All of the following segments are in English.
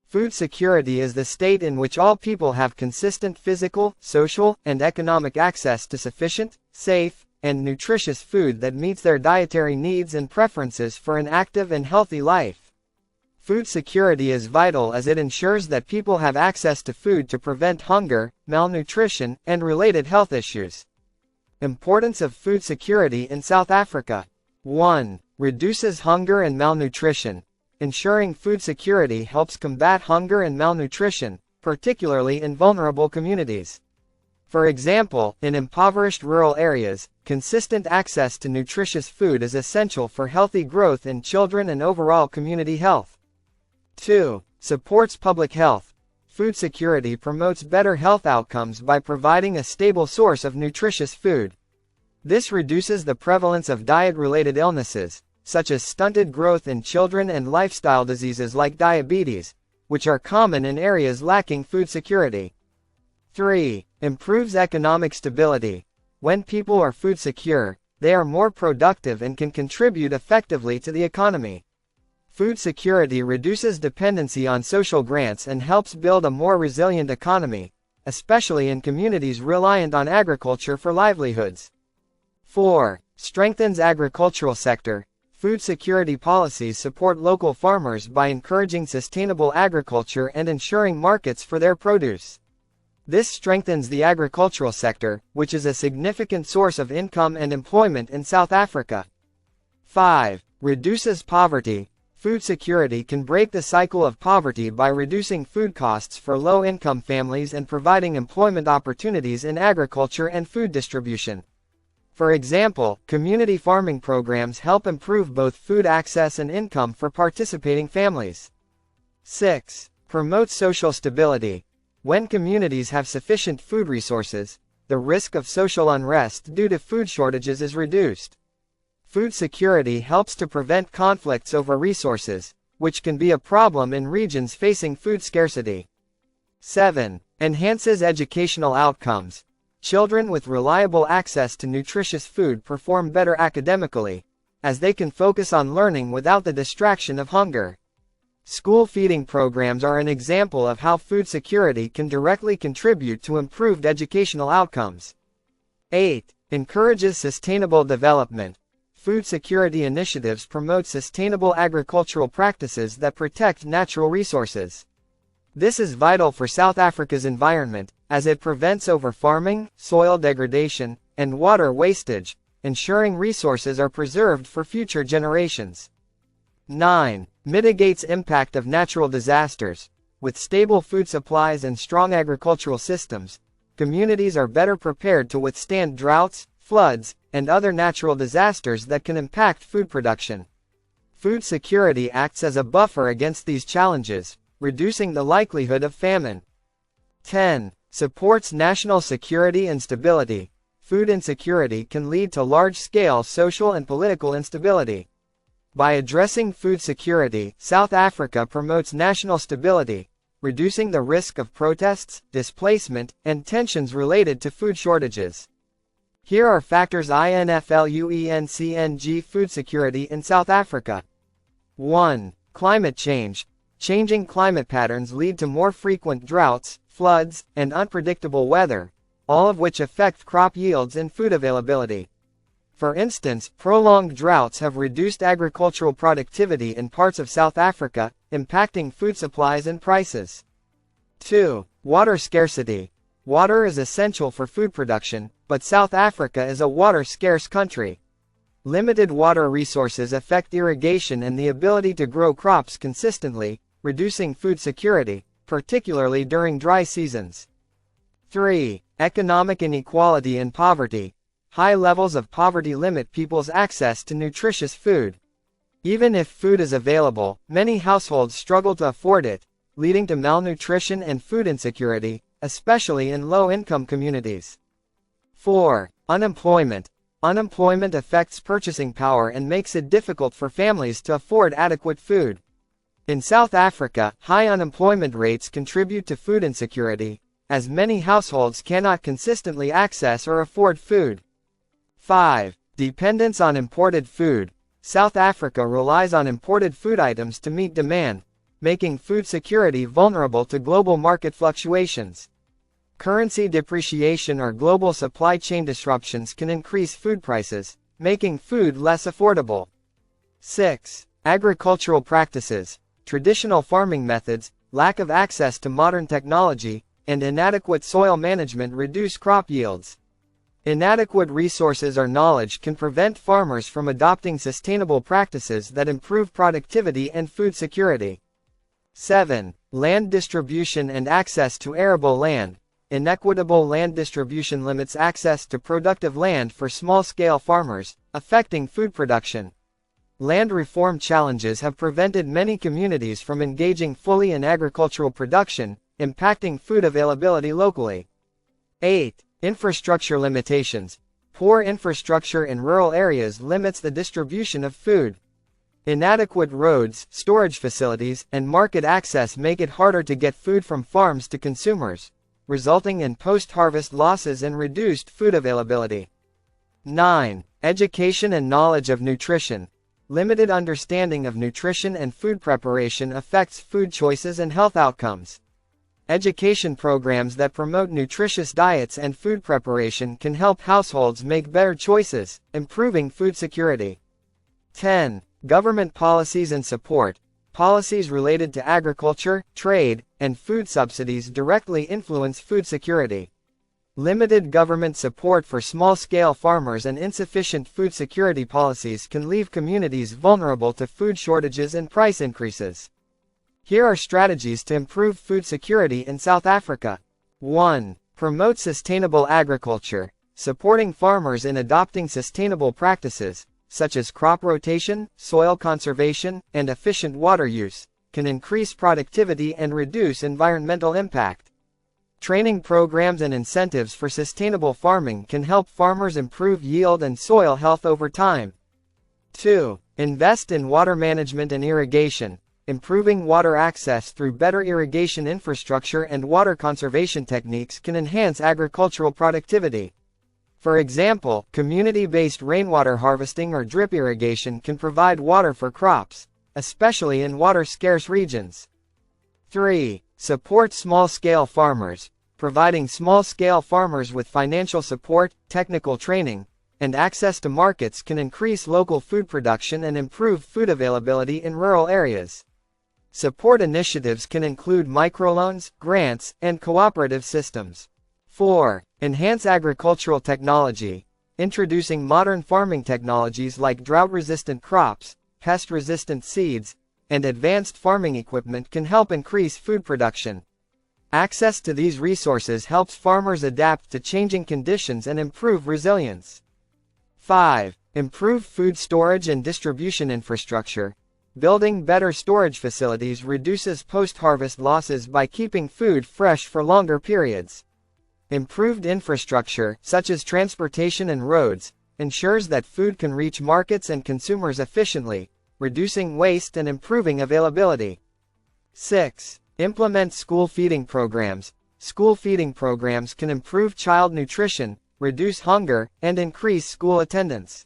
Food security is the state in which all people have consistent physical, social, and economic access to sufficient, safe, and nutritious food that meets their dietary needs and preferences for an active and healthy life. Food security is vital as it ensures that people have access to food to prevent hunger, malnutrition, and related health issues. Importance of food security in South Africa. 1. Reduces hunger and malnutrition. Ensuring food security helps combat hunger and malnutrition, particularly in vulnerable communities. For example, in impoverished rural areas, consistent access to nutritious food is essential for healthy growth in children and overall community health. 2. Supports public health. Food security promotes better health outcomes by providing a stable source of nutritious food. This reduces the prevalence of diet-related illnesses, such as stunted growth in children and lifestyle diseases like diabetes, which are common in areas lacking food security. 3. Improves economic stability. When people are food secure, they are more productive and can contribute effectively to the economy. Food security reduces dependency on social grants and helps build a more resilient economy, especially in communities reliant on agriculture for livelihoods. 4. Strengthens agricultural sector. Food security policies support local farmers by encouraging sustainable agriculture and ensuring markets for their produce. This strengthens the agricultural sector, which is a significant source of income and employment in South Africa. 5. Reduces poverty. Food security can break the cycle of poverty by reducing food costs for low-income families and providing employment opportunities in agriculture and food distribution. For example, community farming programs help improve both food access and income for participating families. 6. Promotes social stability. When communities have sufficient food resources, the risk of social unrest due to food shortages is reduced. Food security helps to prevent conflicts over resources, which can be a problem in regions facing food scarcity. 7. Enhances educational outcomes. Children with reliable access to nutritious food perform better academically, as they can focus on learning without the distraction of hunger. School feeding programs are an example of how food security can directly contribute to improved educational outcomes. 8. Encourages sustainable development. Food security initiatives promote sustainable agricultural practices that protect natural resources. This is vital for South Africa's environment, as it prevents overfarming, soil degradation, and water wastage, ensuring resources are preserved for future generations. 9. Mitigates impact of natural disasters. With stable food supplies and strong agricultural systems, communities are better prepared to withstand droughts, floods, and other natural disasters that can impact food production. Food security acts as a buffer against these challenges, reducing the likelihood of famine. 10. Supports national security and stability. Food insecurity can lead to large-scale social and political instability. By addressing food security, South Africa promotes national stability, reducing the risk of protests, displacement, and tensions related to food shortages. Here are factors influencing food security in South Africa. 1. Climate change. Changing climate patterns lead to more frequent droughts, floods, and unpredictable weather, all of which affect crop yields and food availability. For instance, prolonged droughts have reduced agricultural productivity in parts of South Africa, impacting food supplies and prices. 2. Water scarcity. Water is essential for food production, but South Africa is a water-scarce country. Limited water resources affect irrigation and the ability to grow crops consistently, reducing food security, particularly during dry seasons. 3. Economic inequality and poverty. High levels of poverty limit people's access to nutritious food. Even if food is available, many households struggle to afford it, leading to malnutrition and food insecurity, especially in low-income communities. 4. Unemployment. Unemployment affects purchasing power and makes it difficult for families to afford adequate food. In South Africa, high unemployment rates contribute to food insecurity, as many households cannot consistently access or afford food. 5. Dependence on imported food. South Africa relies on imported food items to meet demand, making food security vulnerable to global market fluctuations. Currency depreciation or global supply chain disruptions can increase food prices, making food less affordable. 6. Agricultural practices. Traditional farming methods, lack of access to modern technology, and inadequate soil management reduce crop yields. Inadequate resources or knowledge can prevent farmers from adopting sustainable practices that improve productivity and food security. 7. Land distribution and access to arable land. Inequitable land distribution limits access to productive land for small-scale farmers, affecting food production. Land reform challenges have prevented many communities from engaging fully in agricultural production, impacting food availability locally. 8. Infrastructure limitations. Poor infrastructure in rural areas limits the distribution of food. Inadequate roads, storage facilities, and market access make it harder to get food from farms to consumers, resulting in post-harvest losses and reduced food availability. 9. Education and knowledge of nutrition. Limited understanding of nutrition and food preparation affects food choices and health outcomes. Education programs that promote nutritious diets and food preparation can help households make better choices, improving food security. 10. Government policies and support. Policies related to agriculture, trade, and food subsidies directly influence food security. Limited government support for small-scale farmers and insufficient food security policies can leave communities vulnerable to food shortages and price increases. Here are strategies to improve food security in South Africa. 1. Promote sustainable agriculture. Supporting farmers in adopting sustainable practices, such as crop rotation, soil conservation, and efficient water use, can increase productivity and reduce environmental impact. Training programs and incentives for sustainable farming can help farmers improve yield and soil health over time. 2. Invest in water management and irrigation. Improving water access through better irrigation infrastructure and water conservation techniques can enhance agricultural productivity. For example, community-based rainwater harvesting or drip irrigation can provide water for crops, especially in water-scarce regions. 3. Support small-scale farmers. Providing small-scale farmers with financial support, technical training, and access to markets can increase local food production and improve food availability in rural areas. Support initiatives can include microloans, grants, and cooperative systems. 4. Enhance agricultural technology. Introducing modern farming technologies like drought-resistant crops, pest-resistant seeds, and advanced farming equipment can help increase food production. Access to these resources helps farmers adapt to changing conditions and improve resilience. 5. Improve food storage and distribution infrastructure. Building better storage facilities reduces post-harvest losses by keeping food fresh for longer periods. Improved infrastructure, such as transportation and roads, ensures that food can reach markets and consumers efficiently, reducing waste and improving availability. 6. Implement school feeding programs. School feeding programs can improve child nutrition, reduce hunger, and increase school attendance.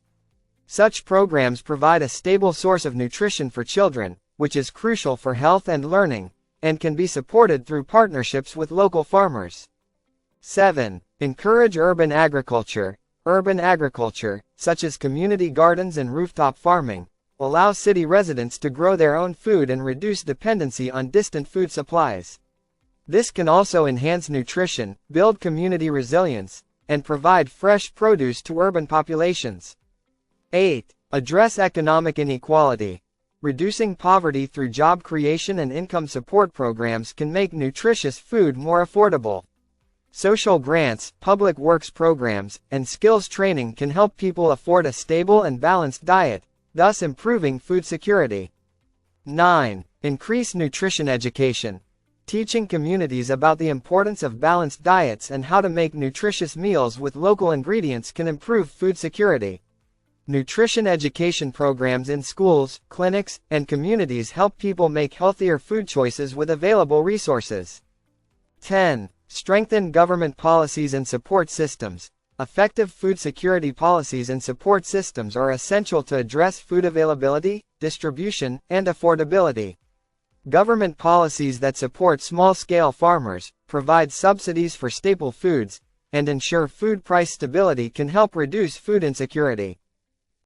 Such programs provide a stable source of nutrition for children, which is crucial for health and learning, and can be supported through partnerships with local farmers. 7. Encourage urban agriculture. Urban agriculture, such as community gardens and rooftop farming, allow city residents to grow their own food and reduce dependency on distant food supplies. This can also enhance nutrition, build community resilience, and provide fresh produce to urban populations. 8. Address economic inequality. Reducing poverty through job creation and income support programs can make nutritious food more affordable. Social grants, public works programs, and skills training can help people afford a stable and balanced diet, thus improving food security. 9. Increase nutrition education. Teaching communities about the importance of balanced diets and how to make nutritious meals with local ingredients can improve food security. Nutrition education programs in schools, clinics, and communities help people make healthier food choices with available resources. 10. Strengthen government policies and support systems. Effective food security policies and support systems are essential to address food availability, distribution, and affordability. Government policies that support small-scale farmers, provide subsidies for staple foods, and ensure food price stability can help reduce food insecurity.